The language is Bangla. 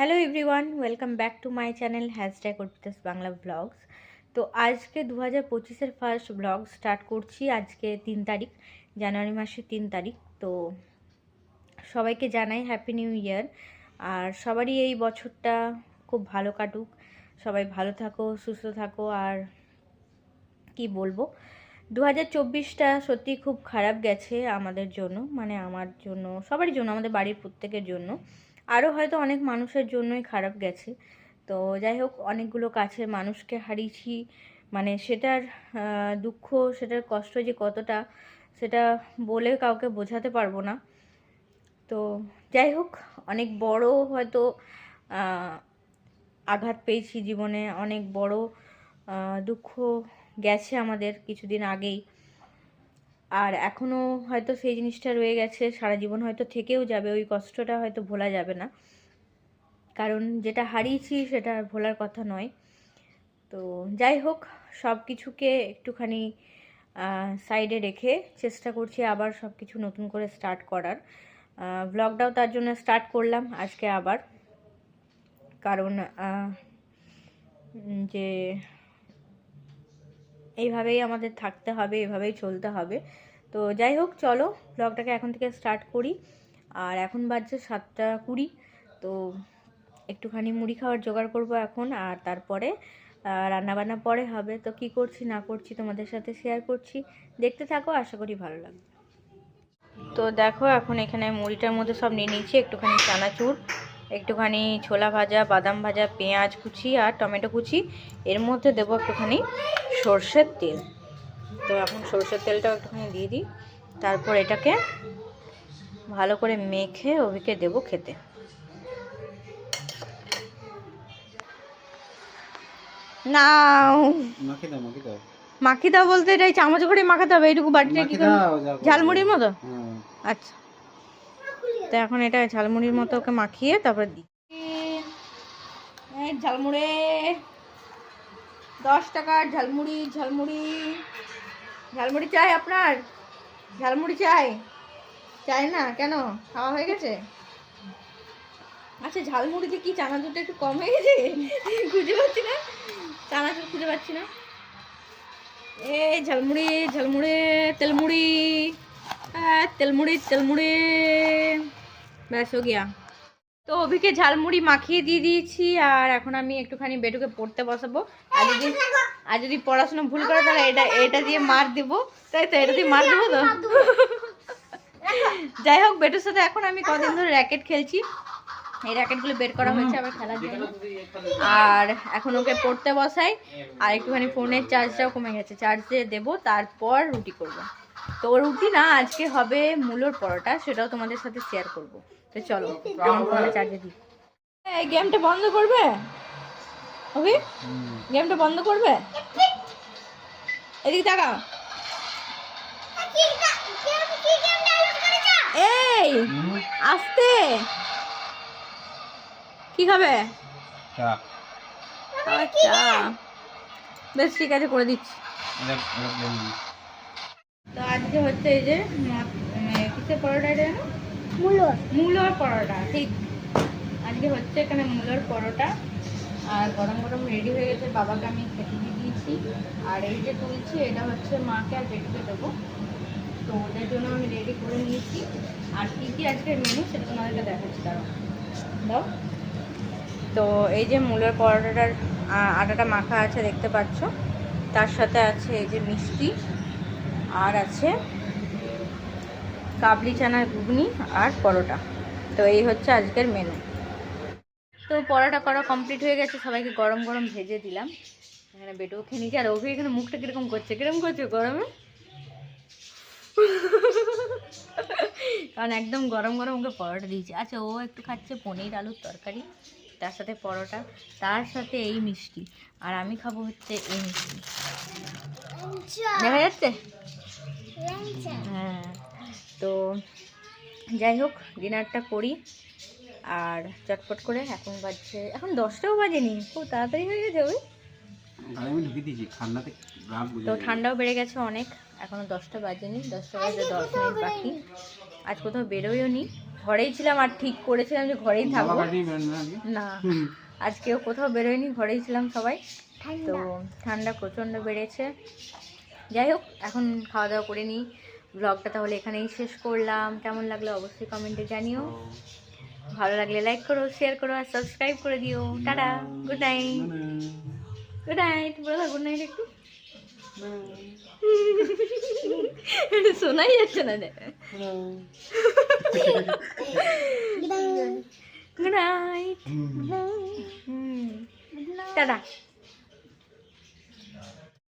Hello everyone, welcome back to my channel hashtag Arpita's Bangla blogs. তো আজকে 2025-এর ফার্স্ট ব্লগ স্টার্ট করছি। আজকে 3 তারিখ, জানুয়ারি মাসের 3 তারিখ। তো সবাইকে জানাই হ্যাপি নিউ ইয়ার। আর সবারই এই বছরটা খুব ভালো কাটুক, সবাই ভালো থাকো, সুস্থ থাকো। আর কি বলবো, 2024টা সত্যি খুব খারাপ গেছে আমাদের জন্য, মানে আমার জন্য, সবারই জন্য, আমাদের বাড়ির প্রত্যেকের জন্য, আরও হয়তো অনেক মানুষের জন্যই খারাপ গেছে। তো যাই হোক, অনেকগুলো কাছের মানুষকে হারিয়েছি, মানে সেটার দুঃখ, সেটার কষ্ট যে কতটা, সেটা বলে কাউকে বোঝাতে পারবো না। তো যাই হোক, অনেক বড় হয়তো আঘাত পেয়েছি জীবনে, অনেক বড় দুঃখ গেছে আমাদের কিছুদিন আগেই। আর এখনও হয়তো সেই জিনিসটা রয়ে গেছে, সারা জীবন হয়তো থেকেও যাবে, ওই কষ্টটা হয়তো ভোলা যাবে না, কারণ যেটা হারিয়েছি সেটা আর ভোলার কথা নয়। তো যাই হোক, সব কিছুকে একটুখানি সাইডে রেখে চেষ্টা করছি আবার সব কিছু নতুন করে স্টার্ট করার। ব্লগটাও তার জন্য স্টার্ট করলাম আজকে আবার, কারণ যে এইভাবেই আমাদের থাকতে হবে, এভাবেই চলতে হবে। তো যাই হোক, চলো ব্লগটাকে এখন থেকে স্টার্ট করি। আর এখন বাজছে 7টা 20। তো একটুখানি মুড়ি খাওয়ার জোগাড় করব এখন, আর তারপরে রান্নাবান্না পরে হবে। তো কি করছি না করছি তোমাদের সাথে শেয়ার করছি, দেখতে থাকো, আশা করি ভালো লাগবে। তো দেখো, এখন এখানে মুড়িটার মধ্যে সব নিয়ে নিচ্ছি, একটুখানি চানাচুর, একটুখানি ছোলা ভাজা, বাদাম ভাজা, পেঁয়াজ কুচি আর টমেটো কুচি, এর মধ্যে দেবো একটুখানি সর্ষের তেল। তো এখন সর্ষের তেলটাও একটুখানি দিয়ে দিই, তারপর এটাকে ভালো করে মেখে অভিকে দেবো খেতে। নাও মাখি দাও বলতে এটাই চামচ করে মাখাতে হবে, এইটুকু বাটিটা কি ঝালমুড়ির মতো? আচ্ছা, তো এখন এটা ঝালমুড়ির মতো ওকে মাখিয়ে তারপর দিই। ঝালমুড়ি 10 টাকার ঝালমুড়ি। ঝালমুড়ি ঝালমুড়ি চাই আপনার? ঝালমুড়ি চাই? চাই না কেন, খাওয়া হয়ে গেছে? আচ্ছা, ঝালমুড়িতে কি চানাচুরটা একটু কম হয়ে গেছে? খুঁজে পাচ্ছি না, চানাচুর খুঁজে পাচ্ছি না। এই ঝালমুড়ি, ঝালমুড়ি, তেলমুড়ি, তেলমুড়ি, তেলমুড়ি, ব্যাস হো গিয়া। তো অভিকে ঝালমুড়ি মাখিয়ে দিয়ে দিয়েছি, আর এখন আমি একটুখানি বেটুকে পড়তে বসাবো। আর যদি পড়াশোনা ভুল করে তাহলে এটা দিয়ে মার দেবো, তাই তো? এটা দিয়ে মার দেবো তো। যাই হোক, বেটুর সাথে এখন আমি কদিন ধরে র্যাকেট খেলছি, এই র্যাকেটগুলো বের করা হয়েছে আবার খেলার জন্য। আর এখন ওকে পড়তে বসাই, আর একটুখানি ফোনের চার্জটাও কমে গেছে, চার্জে দেবো, তারপর রুটি করব। তো রুটি না, আজকে হবে মূলোর পরোটা, সেটাও তোমাদের সাথে শেয়ার করব। তো চলো এখন ফোনটা চার্জে দিই। এই গেমটা বন্ধ করবে অভি? গেমটা বন্ধ করবে? এদিকে তাকাও। এই আস্তে, কি খাবে? আচ্ছা বেশ, ঠিক আছে, করে দিচ্ছি। তো আজকে হচ্ছে এই যে কিসের পরোটা, এটা জানো? মূলোর পরোটা, ঠিক। আজকে হচ্ছে এখানে মূলোর পরোটা, আর গরম গরম রেডি হয়ে গেছে, বাবাকে আমি খেতে দিয়ে দিয়েছি। আর এই যে তুলছি, এটা হচ্ছে মাকে আর বেটুকে দেবো, তো ওদের জন্য আমি রেডি করে নিয়েছি। আর কী কী আজকের মেনু সেটা তোমাদেরকে দেখাচ্ছি, দাও দাও। তো এই যে মূলের পরোটাটার আটাটা মাখা আছে, দেখতে পাচ্ছ। তার সাথে আছে এই যে মিষ্টি, আর আছে কাবলি চানার ঘুগনি আর পরোটা। তো এই হচ্ছে আজকের মেনু। তো পরোটা করা কমপ্লিট হয়ে গেছে, সবাইকে গরম গরম ভেজে দিলাম। এখানে বেটুও খেয়ে নিয়েছে, আর ওকে এখানে মুখটা কিরকম করছে, কিরকম করছে গরমে, কারণ একদম গরম গরম ওকে পরোটা দিয়েছে। আচ্ছা, ও একটু খাচ্ছে পনির আলুর তরকারি, তার সাথে পরোটা, তার সাথে এই মিষ্টি, আর আমি খাবো হচ্ছে এই মিষ্টি। দেখা যাচ্ছে? হ্যাঁ। তো যাই হোক, ডিনারটা করি আর চটপট করে। এখন বাজছে, এখন 10টাও বাজেনি, খুব তাড়াতাড়ি হয়ে গেছে ওই। তো ঠান্ডাও বেড়ে গেছে অনেক, এখনো 10টা বাজেনি, 10টা বাজে 10 মিনিট বাকি। আজ কোথাও বেরোয়ও নি, ঘরেই ছিলাম আর ঠিক করেছিলাম যে ঘরেই থাকবো না, আজকেও কোথাও বেরোয়নি, ঘরেই ছিলাম সবাই। তো ঠান্ডা প্রচণ্ড বেড়েছে। যাই হোক, এখন খাওয়া দাওয়া করে নিই, ব্লগটা তাহলে এখানেই শেষ করলাম। কেমন লাগলো অবশ্যই কমেন্টে জানিও, ভালো লাগলে লাইক করো, শেয়ার করো আর সাবস্ক্রাইব করে দিও। Tata, good night. Good night বলো, গুড নাইট একটু। শোনাই যাচ্ছে না। Good night, tata.